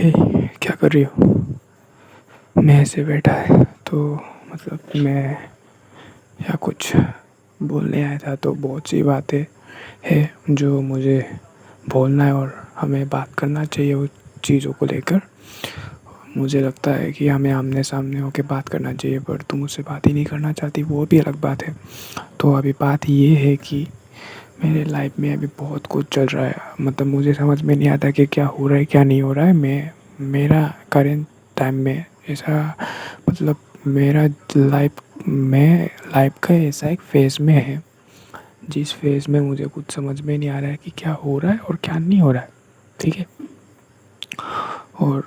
हे, क्या कर रही हो? मैं ऐसे बैठा है तो मतलब मैं या कुछ बोलने आया था। तो बहुत सी बातें हैं जो मुझे बोलना है और हमें बात करना चाहिए उस चीज़ों को लेकर। मुझे लगता है कि हमें आमने सामने होकर बात करना चाहिए, पर तुम मुझसे बात ही नहीं करना चाहती, वो भी अलग बात है। तो अभी बात ये है कि मेरे लाइफ में अभी बहुत कुछ चल रहा है। मतलब मुझे समझ में नहीं आता कि क्या हो रहा है क्या नहीं हो रहा है। मेरा करेंट टाइम में ऐसा मतलब मेरा लाइफ का ऐसा एक फेज़ में है जिस फेज़ में मुझे कुछ समझ में नहीं आ रहा है कि क्या हो रहा है और क्या नहीं हो रहा है। ठीक है। और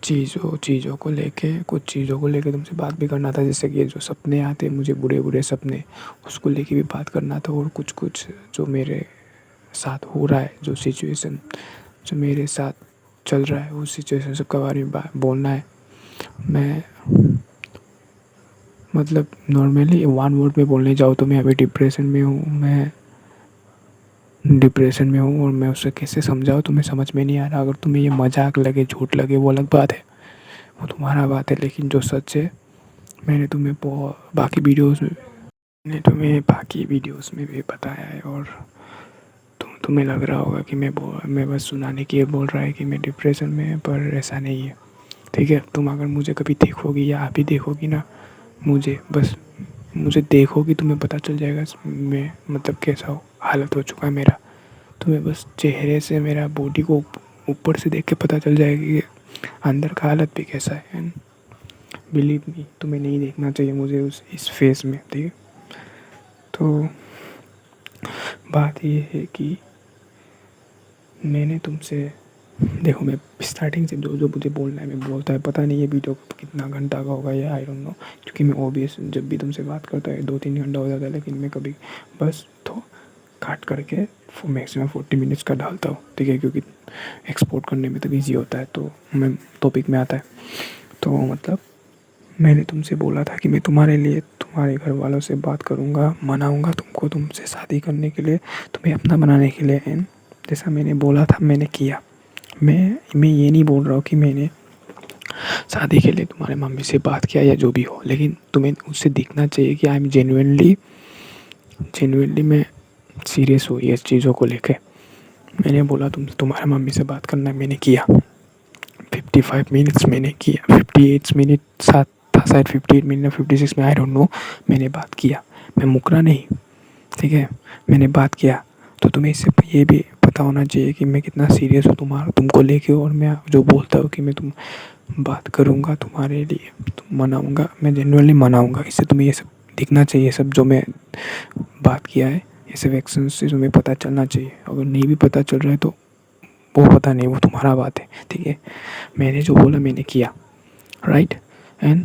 चीज़ों को लेके कुछ चीज़ों को लेके तुमसे बात भी करना था, जैसे कि जो सपने आते हैं मुझे, बुरे बुरे सपने, उसको लेके भी बात करना था। और कुछ कुछ जो मेरे साथ हो रहा है, जो सिचुएशन जो मेरे साथ चल रहा है, उस सिचुएशन सब के बारे में बोलना है। मैं मतलब नॉर्मली वन वर्ड में बोलने जाऊँ तो मैं अभी डिप्रेशन में हूँ। और मैं उसे कैसे समझाऊँ, तुम्हें समझ में नहीं आ रहा। अगर तुम्हें ये मजाक लगे, झूठ लगे, वो अलग बात है, वो तुम्हारा बात है। लेकिन जो सच है, मैंने तुम्हें बाकी वीडियोस में भी बताया है। और तुम्हें लग रहा होगा कि मैं बस सुनाने के लिए बोल रहा है कि मैं डिप्रेशन में है, पर ऐसा नहीं है। ठीक है। तुम अगर मुझे कभी देखोगी या अभी देखोगी ना, मुझे देखोगी, तुम्हें पता चल जाएगा मैं मतलब कैसा हालत हो चुका है मेरा। तुम्हें बस चेहरे से मेरा बॉडी को ऊपर से देख के पता चल जाएगा कि अंदर का हालत भी कैसा है। एंड बिलीव मी, तुम्हें नहीं देखना चाहिए मुझे इस फेस में। ठीक है। तो बात ये है कि मैंने तुमसे, देखो, मैं स्टार्टिंग से जो जो मुझे बोलना है मैं बोलता है। पता नहीं ये वीडियो कितना घंटा का होगा, या आई डोंट नो, क्योंकि मैं ऑब्वियस जब भी तुमसे बात करता है 2-3 घंटा हो जाता है। लेकिन मैं कभी बस तो काट करके मैक्सिमम 40 मिनट्स का डालता हूँ। ठीक है। क्योंकि एक्सपोर्ट करने में तो ईजी होता है, तो मैं टॉपिक में आता है। तो मतलब मैंने तुमसे बोला था कि मैं तुम्हारे लिए, तुम्हारे घर वालों से बात करूँगा, मनाऊँगा तुमको, तुमसे शादी करने के लिए, तुम्हें अपना बनाने के लिए। एंड जैसा मैंने बोला था मैंने किया। मैं ये नहीं बोल रहा हूँ कि मैंने शादी के लिए तुम्हारे मम्मी से बात किया या जो भी हो, लेकिन तुम्हें उससे दिखना चाहिए कि आई एम जेन्युइनली मैं सीरियस हूँ ये चीज़ों को लेके। मैंने बोला तुम्हारे मम्मी से बात करना है, मैंने किया। 55 मिनट्स मैंने किया, 58 मिनट साथ था शायद, 58 मिनट या 56 में, आई डोंट नो। मैंने बात किया, मैं मुकरा नहीं। ठीक है। मैंने बात किया। तो तुम्हें इससे ये भी पता होना चाहिए कि मैं कितना सीरियस हूँ तुमको लेके। और मैं जो बोलता हूँ कि मैं तुम बात करूँगा तुम्हारे लिए, तुम मनाऊँगा, मैं जेन्युइनली मनाऊँगा। इससे तुम्हें ये सब दिखना चाहिए, सब जो मैं बात किया है, ये सब एक्शन से तुम्हें पता चलना चाहिए। अगर नहीं भी पता चल रहा है तो वो पता नहीं, वो तुम्हारा बात है। ठीक है। मैंने जो बोला मैंने किया, राइट। एंड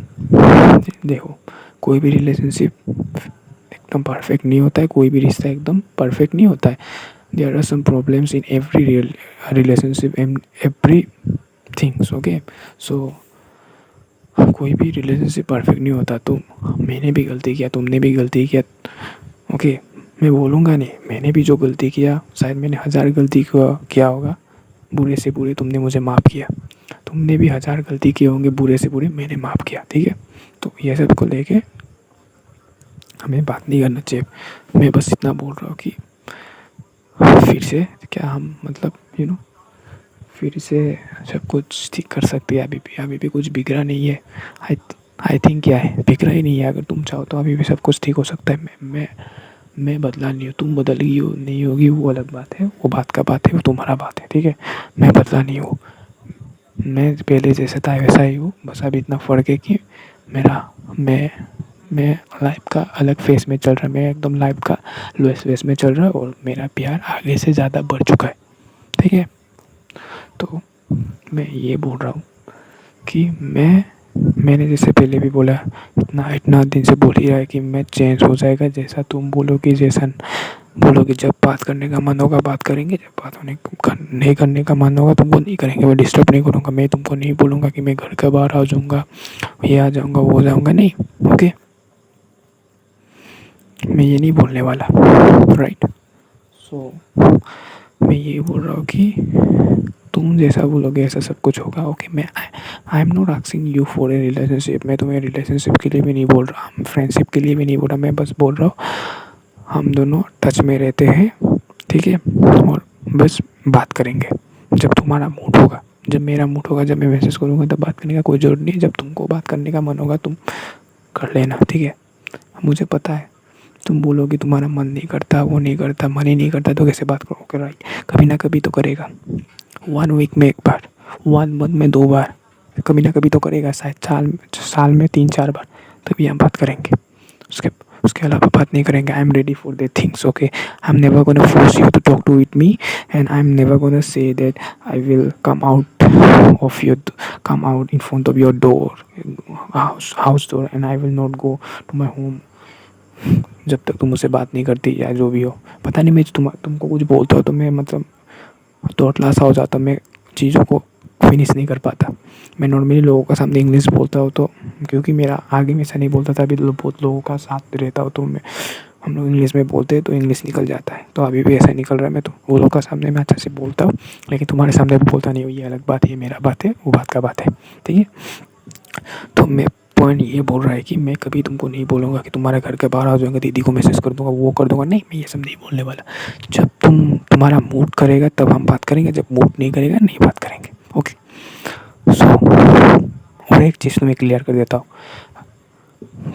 देखो, कोई भी रिलेशनशिप एकदम परफेक्ट नहीं होता है, कोई भी रिश्ता एकदम परफेक्ट नहीं होता है। There are some problems in every relationship and every things. Okay. So कोई भी रिलेशनशिप परफेक्ट नहीं होता। तो मैंने भी गलती किया, तुमने भी गलती किया। ओके। मैं बोलूँगा नहीं, मैंने भी जो गलती किया, शायद मैंने 1000 गलती किया होगा, बुरे से बुरे तुमने मुझे माफ़ किया। तुमने भी 1000 गलती किए होंगे, बुरे से बुरे मैंने माफ़ किया। ठीक है। तो ये सब को लेके हमें बात नहीं करना चाहिए। मैं बस इतना बोल रहा हूँ कि फिर से क्या हम मतलब फिर से सब कुछ ठीक कर सकते हैं। अभी भी कुछ बिगड़ा नहीं है। आई आई थिंक क्या है, बिगड़ा ही नहीं है। अगर तुम चाहो तो अभी भी सब कुछ ठीक हो सकता है। मैं बदला नहीं हूँ, तुम बदल गई हो नहीं होगी वो अलग बात है, वो बात का बात है, वो तुम्हारा बात है। ठीक है। मैं बदला नहीं हूँ, मैं पहले जैसा था वैसा ही हूँ। बस अभी इतना फ़र्क है कि मेरा मैं लाइफ का अलग फेस में चल रहा है, मैं एकदम लाइफ का लोएस्ट फेस में चल रहा है, और मेरा प्यार आगे से ज़्यादा बढ़ चुका है। ठीक है। तो मैं ये बोल रहा हूँ कि मैंने जैसे पहले भी बोला, इतना दिन से बोल ही रहा है कि मैं चेंज हो जाएगा, जैसा तुम बोलोगे, जैसा बोलोगे। जब बात करने का मन होगा बात करेंगे, जब बात नहीं करने का मन होगा तुमको नहीं करेंगे। मैं डिस्टर्ब नहीं करूँगा, मैं तुमको नहीं बोलूँगा कि मैं घर के बाहर आ जाऊँगा, ये आ जाऊँगा, वो हो जाऊँगा, नहीं। ओके। मैं ये नहीं बोलने वाला, राइट। सो मैं ये बोल रहा हूँ कि तुम जैसा बोलोगे ऐसा सब कुछ होगा। ओके, मैं I am not asking you for a relationship. मैं तुम्हें रिलेशनशिप के लिए भी नहीं बोल रहा, हम फ्रेंडशिप के लिए भी नहीं बोल रहा। मैं बस बोल रहा हूँ हम दोनों टच में रहते हैं, ठीक है, और बस बात करेंगे जब तुम्हारा मूड होगा, जब मेरा मूड होगा, जब मैं मैसेज करूँगा तब बात करने का कोई ज़रूरत नहीं है। जब तुमको बात करने का मन होगा तुम कर लेना, ठीक है। मुझे पता है तुम बोलोगे तुम्हारा मन नहीं करता, वो नहीं करता, मन ही नहीं करता तो कैसे बात करोगे, राइट। कभी ना कभी तो करेगा, 1 वीक में 1 बार, 1 मंथ में 2 बार, कभी ना कभी तो करेगा, शायद साल में 3-4 बार, तभी हम बात करेंगे। उसके उसके अलावा बात नहीं करेंगे। I am ready for the things, okay. I am never gonna force you to talk to with me, and I am never gonna say that I will come out in front of your door, house door, and I will not go to my home जब तक तुम मुझसे बात नहीं करती, या जो भी हो। पता नहीं, मैं तुमको कुछ बोलता हूँ तो मैं मतलब तोतला सा हो जाता, मैं चीज़ों को फिनिश नहीं कर पाता। मैं नॉर्मली लोगों के सामने इंग्लिश बोलता हूँ तो, क्योंकि मेरा आगे में ऐसा नहीं बोलता था, अभी बहुत लोगों का साथ रहता हूँ तो हम लोग इंग्लिश में बोलते हैं तो इंग्लिश निकल जाता है। तो अभी भी ऐसा निकल रहा है। मैं तो वो लोग का सामने मैं अच्छा से बोलता हूँ, लेकिन तुम्हारे सामने बोलता नहीं हूँ। ये अलग बात है, ये मेरा बात है, वो बात का बात है, ठीक है। तो मैं पॉइंट ये बोल रहा है कि मैं कभी तुमको नहीं बोलूँगा कि तुम्हारे घर के बाहर आ जाऊँगा, दीदी को मैसेज कर दूँगा, वो कर दूँगा, नहीं, मैं ये सब नहीं बोलने वाला। जब तुम्हारा मूड करेगा तब हम बात करेंगे, जब मूड नहीं करेगा नहीं बात करेंगे, ओके। सो और एक चीज़ तुम्हें क्लियर कर देता हूँ,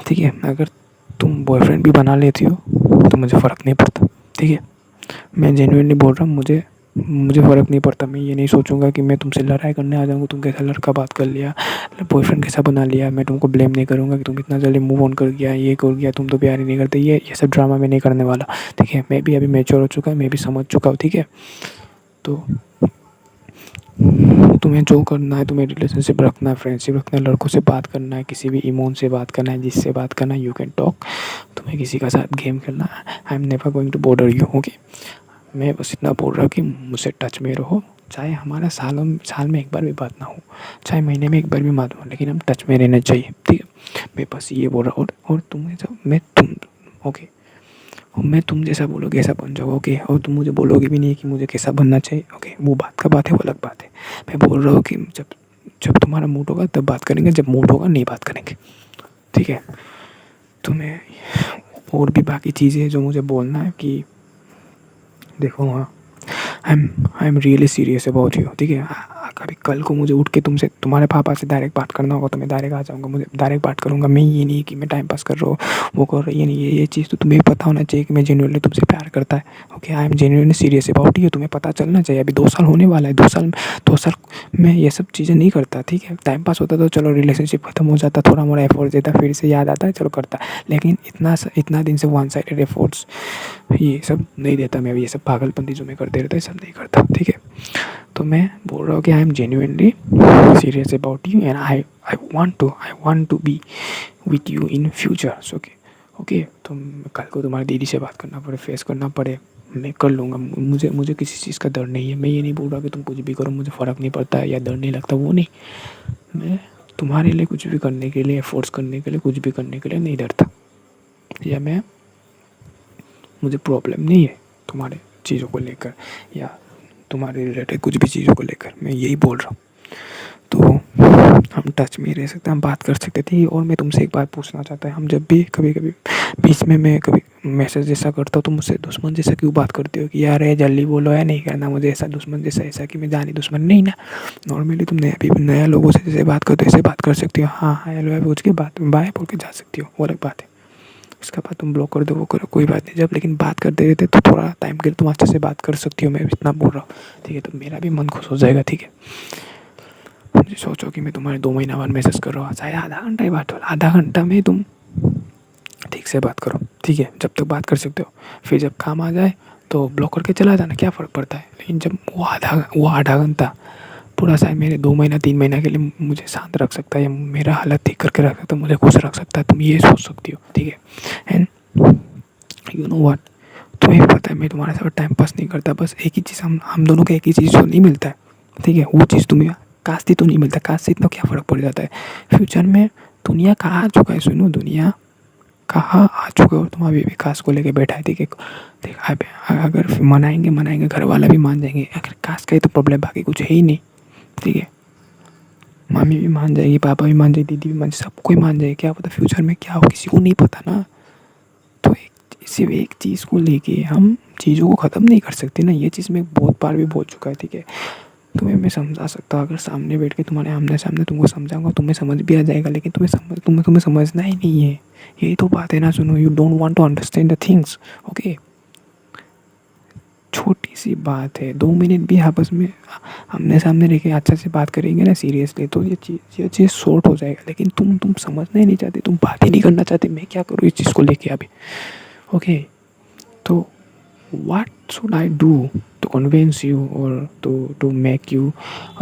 ठीक है। अगर तुम बॉयफ्रेंड भी बना लेती हो तो मुझे फ़र्क नहीं पड़ता, ठीक है। मैं जेन्युइनली बोल रहा हूँ, मुझे फ़र्क नहीं पड़ता। मैं ये नहीं सोचूंगा कि मैं तुमसे लड़ाई करने आ जाऊँगा, तुम कैसा लड़का बात कर लिया, बॉयफ्रेंड कैसा बना लिया। मैं तुमको ब्लेम नहीं करूँगा कि तुम इतना जल्दी मूव ऑन कर गया, ये कर गया, तुम तो प्यार ही नहीं करते। ये सब ड्रामा मैं नहीं करने वाला, ठीक है। मैं भी अभी मैच्योर हो चुका है, मैं भी समझ चुका हूँ, ठीक है। तो तुम्हें जो करना है, तुम्हें रिलेशनशिप रखना है, फ्रेंडशिप रखना है, लड़कों से बात करना है, किसी भी इमोन से बात करना है, जिससे बात करना है, यू कैन टॉक। तुम्हें किसी का साथ गेम खेलना है, I am never going to bother you, okay. मैं बस इतना बोल रहा हूँ कि मुझसे टच में रहो, चाहे हमारा साल में 1 बार भी बात ना हो, चाहे महीने में 1 बार भी बात हो, लेकिन हम टच में रहना चाहिए, ठीक है। मैं बस ये बोल रहा हूँ। और तुम्हें जब ओके, और मैं तुम जैसा बोलोगे ऐसा बन जाओ, ओके। और तुम मुझे बोलोगे भी नहीं कि मुझे कैसा बनना चाहिए, ओके। वो बात का बात है, वो अलग बात है। मैं बोल रहा हूँ कि जब तुम्हारा मूड होगा तब बात करेंगे, जब मूड होगा नहीं बात करेंगे, ठीक है। तुम्हें और भी बाकी चीज़ें जो मुझे बोलना है कि देखो, हाँ, I am really serious about you, ठीक है। कभी कल को मुझे उठ के तुम्हारे पापा से डायरेक्ट बात करना होगा तो मैं डायरेक्ट आ जाऊँगा, मुझे डायरेक्ट बात करूँगा। मैं ये नहीं कि मैं टाइम पास कर रहा हूँ, वो कर रही है, नहीं, ये चीज़ तो तुम्हें पता होना चाहिए कि मैं जेन्युइनली तुमसे प्यार करता है, okay. I am genuinely serious about you, तुम्हें पता चलना चाहिए। अभी 2 साल होने वाला है, 2 साल में ये सब चीज़ें नहीं करता, ठीक है। टाइम पास होता तो चलो रिलेशनशिप खत्म हो जाता, थोड़ा मोड़ा एफर्ट देता, फिर से याद आता है, चलो करता। लेकिन इतना दिन से 1 साइडेड एफर्ट्स ये सब नहीं देता मैं। ये सब पागलपंती जो मैं करते रहता है सब नहीं करता, ठीक है। तो मैं बोल रहा हूँ कि I am genuinely serious about you, and I want to be with you in future, okay, okay. तो कल को तुम्हारी दीदी से बात करना पड़े, फेस करना पड़े, मैं कर लूँगा। मुझे किसी चीज़ का डर नहीं है। मैं ये नहीं बोल रहा कि तुम कुछ भी करो, मुझे फ़र्क नहीं पड़ता या डर नहीं लगता, वो नहीं। मैं तुम्हारे लिए कुछ भी करने के लिए, एफर्ट्स करने के लिए, कुछ भी करने के लिए नहीं डरता, या मुझे प्रॉब्लम नहीं है तुम्हारे चीज़ों को लेकर, या तुम्हारे रिलेटेड कुछ भी चीज़ों को लेकर। मैं यही बोल रहा हूँ। तो हम टच में रह सकते हैं, हम बात कर सकते थे। और मैं तुमसे एक बात पूछना चाहता हूँ, हम जब भी कभी बीच में मैं कभी मैसेज जैसा करता हूँ तो मुझसे दुश्मन जैसा क्यों बात करते हो कि यार ये जल्दी बोलो, या नहीं करना मुझे ऐसा दुश्मन जैसा, ऐसा कि मैं जानी दुश्मन नहीं ना। नॉर्मली तुम अभी नया लोगों से जैसे बात करते हो ऐसे बात कर सकती हो, हाँ हेलो पूछ के बात बाय बोल के जा सकती हो, वो अलग बात है। उसके बाद तुम ब्लॉक कर दो, वो करो, कोई बात नहीं। जब लेकिन बात करते रहते तो थोड़ा टाइम के लिए तुम अच्छे से बात कर सकती हो, मैं इतना बोल रहा हूँ, ठीक है। तो मेरा भी मन खुश हो जाएगा, ठीक है। मुझे सोचो कि मैं तुम्हारे 2 महीना बाद मैसेज कर रहा हूँ, चाहे आधा घंटा ही बात हो, आधा घंटा में तुम ठीक से बात करो, ठीक है। जब तक बात कर सकते हो, फिर जब काम आ जाए तो ब्लॉक करके चला जाना, क्या फ़र्क पड़ता है। लेकिन जब वो आधा घंटा पूरा शायद मेरे 2 महीना 3 महीना के लिए मुझे शांत रख सकता है, या मेरा हालत ठीक करके रख सकता है, मुझे खुश रख सकता है, तुम ये सोच सकती हो, ठीक है। एंड यू नो व्हाट, तुम्हें पता है मैं तुम्हारे साथ टाइम पास नहीं करता। बस एक ही चीज़, हम दोनों का एक ही चीज़ जो नहीं मिलता है, ठीक है, वो चीज़ तुम्हें काश तो नहीं मिलता। काश से इतना क्या फ़र्क पड़ जाता है। फ्यूचर में दुनिया कहाँ आ चुका है, सुनो, दुनिया कहाँ आ चुके हो तुम अभी विकास को लेके बैठा है। ठीक है, देख अगर मनाएंगे घर वाला भी मान जाएंगे, अगर काश का ही तो प्रॉब्लम, बाकी कुछ है ही नहीं। ठीक है, मम्मी भी मान जाएगी, पापा भी मान जाएगी, दीदी भी मान जाएगी, सब कोई मान जाएगी। क्या पता फ्यूचर में क्या हो, किसी को नहीं पता ना। तो सिर्फ एक चीज़ को लेके हम चीज़ों को ख़त्म नहीं कर सकते ना। ये चीज़ मैं बहुत बार भी बोल चुका है। ठीक है, तुम्हें मैं समझा सकता हूँ, अगर सामने बैठ के तुम्हारे आमने सामने तुमको समझाऊंगा, तुम्हें समझ भी आ जाएगा, लेकिन तुम्हें समझना ही नहीं है। यही तो बात है ना। सुनो, you don't want to understand the things. Okay, छोटी सी बात है, 2 मिनट भी आपस में आमने सामने रह के अच्छा से बात करेंगे ना सीरियसली, तो ये चीज़ सॉर्ट हो जाएगा। लेकिन तुम समझना ही नहीं चाहते, तुम बात ही नहीं करना चाहते। मैं क्या करूँ इस चीज़ को लेके अभी। ओके, तो what should I do to convince you or to make you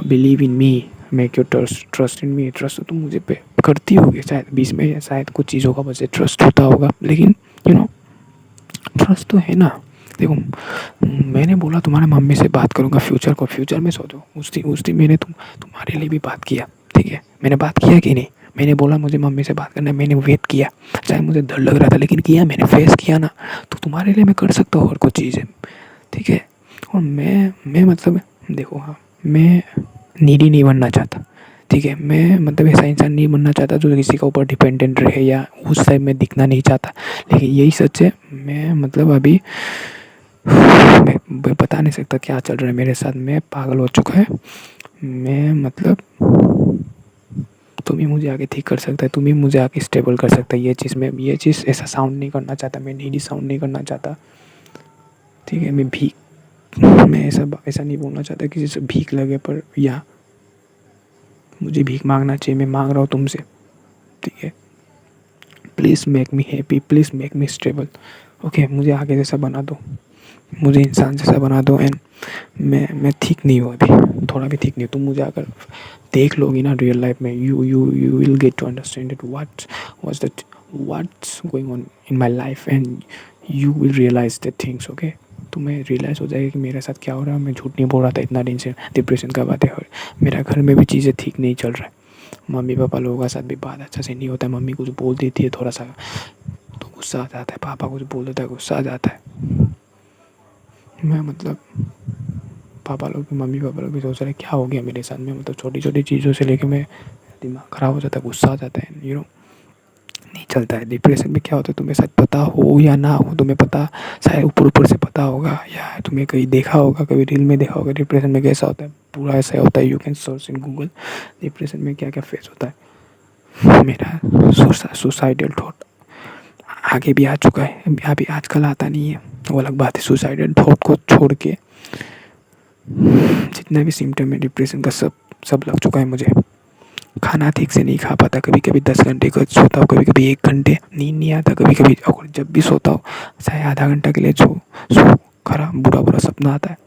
believe in me, make you trust in me? Trust तो तुम मुझे पे करती होगी शायद, बीच में या शायद कुछ चीज़ों का वजह ट्रस्ट होता होगा, लेकिन ट्रस्ट तो है ना। देखो, मैंने बोला तुम्हारे मम्मी से बात करूँगा फ्यूचर में सोचो। उस दिन मैंने तुम्हारे लिए भी बात किया। ठीक है, मैंने बात किया कि नहीं? मैंने बोला मुझे मम्मी से बात करना है, मैंने वेट किया, चाहे मुझे डर लग रहा था, लेकिन किया, मैंने फेस किया ना। तो तुम्हारे लिए मैं कर सकता हूँ और कुछ चीज़ें। ठीक है, और मैं मतलब देखो, हाँ, मैं नीडी नहीं बनना चाहता। ठीक है, मैं मतलब ऐसा इंसान नहीं बनना चाहता जो किसी के ऊपर डिपेंडेंट रहे या उस टाइप में दिखना नहीं चाहता। लेकिन यही सच है, मैं मतलब अभी मैं बता नहीं सकता क्या चल रहा है मेरे साथ। मैं पागल हो चुका है। मैं मतलब तुम ही मुझे आगे ठीक कर सकता है, तुम ही मुझे आगे स्टेबल कर सकता है। ये चीज़ ऐसा साउंड नहीं करना चाहता, मैं नीडी साउंड नहीं करना चाहता। ठीक है, मैं ऐसा नहीं बोलना चाहता कि जैसे भीख लगे पर, या मुझे भीख मांगना चाहिए, मैं मांग रहा हूँ तुमसे। ठीक है, please make me happy, please make me stable. Okay, मुझे आगे जैसा बना दो, मुझे इंसान जैसा बना दो। एंड मैं ठीक नहीं हूँ अभी, थोड़ा भी ठीक नहीं हूँ। तुम मुझे अगर देख लोगी ना रियल लाइफ में, you will get to understand it what's going on in my life, and you will realise the things. Okay, तुम्हें रियलाइज़ हो जाएगा कि मेरे साथ क्या हो रहा है। मैं झूठ नहीं बोल रहा था, इतना दिन से डिप्रेशन का बातें हो। मेरा घर में भी चीज़ें ठीक नहीं चल रहा है, मम्मी पापा लोगों का साथ भी बात अच्छा से नहीं होता है। मम्मी कुछ बोल देती है थोड़ा सा तो गुस्सा आ जाता है, पापा कुछ बोल देता है गुस्सा आ जाता है। मैं मतलब मम्मी पापा लोग भी सोच रहे क्या हो गया मेरे साथ में। मतलब छोटी छोटी चीज़ों से लेके मैं दिमाग ख़राब हो जाता है, गुस्सा आ जाता है। नहीं चलता है। डिप्रेशन में क्या होता है, तुम्हें शायद पता हो या ना हो, तुम्हें पता शायद ऊपर से पता होगा, या तुम्हें कहीं देखा होगा, कभी रील में देखा होगा डिप्रेशन में कैसा होता है। पूरा ऐसा होता है, you can search in Google depression में क्या क्या फेस होता है। मेरा सुसाइडल थॉट आगे भी आ चुका है, अभी आजकल आता नहीं है, वो अलग बात है। सुसाइडल थॉट को छोड़ के जितना भी सिम्टम है डिप्रेशन का, सब लग चुका है मुझे। खाना ठीक से नहीं खा पाता, कभी कभी 10 घंटे का सोता हूँ, कभी कभी 1 घंटे, नींद नहीं आता कभी कभी। और जब भी सोता हूँ चाहे आधा घंटा के लिए सो खराब बुरा सपना आता है।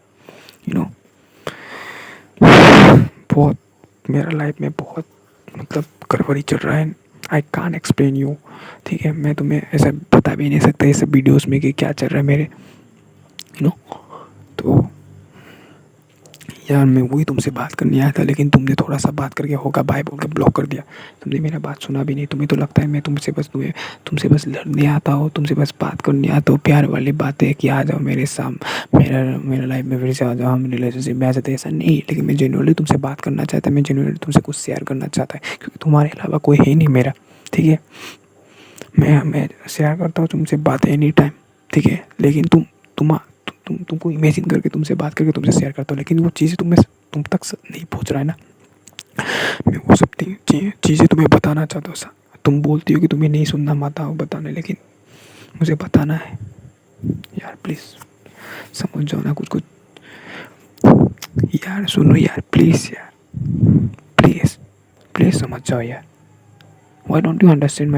बहुत मेरा लाइफ में बहुत मतलब गड़बड़ी चल रहा है। आई कान एक्सप्लेन यू। ठीक है, मैं तुम्हें ऐसा बता भी नहीं सकता ये सब वीडियोस में कि क्या चल रहा है मेरे। तो यार, मैं वही तुमसे बात करने आया था, लेकिन तुमने थोड़ा सा बात करके होगा बाय बोल के ब्लॉक कर दिया। तुमने मेरा बात सुना भी नहीं। तुम्हें तो लगता है मैं तुमसे बस लड़ने आता हो, तुमसे बस बात करने आता हो, प्यार वाली बातें कि आ जाओ मेरे मेरा लाइफ में फिर से आ जाओ, हम रिलेशनशिप में आ जाते। ऐसा नहीं, लेकिन मैं जेन्युइनली तुमसे बात करना चाहता, मैं जेन्युइनली तुमसे कुछ शेयर करना चाहता है, क्योंकि तुम्हारे अलावा कोई है नहीं मेरा। ठीक है, मैं शेयर करता हूँ तुमसे बात एनी टाइम। ठीक है, लेकिन तुमको इमेजिन करके तुमसे बात करके तुमसे शेयर करता हूँ, लेकिन वो चीज़ें तुम तक नहीं पहुँच रहा है ना। मैं वो सब चीज़ें तुम्हें बताना चाहता हूँ। तुम बोलती हो कि तुम्हें नहीं सुनना माता हो बताने, लेकिन मुझे बताना है यार। प्लीज़ समझ जाओ ना कुछ यार। सुनो यार, प्लीज़ यार, प्लीज़ समझ जाओ यार। Why don't you understand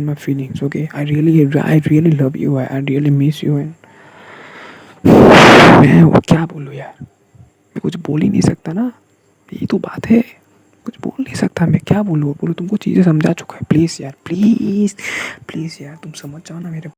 my feelings? Okay, I really love you. I really miss you. And मैं वो क्या बोलूँ यार, मैं कुछ बोल ही नहीं सकता ना। यही तो बात है, कुछ बोल नहीं सकता मैं। क्या बोलूँ तुमको चीज़ें समझा चुका है। प्लीज़ यार, प्लीज़ यार, तुम समझ जाओ ना मेरे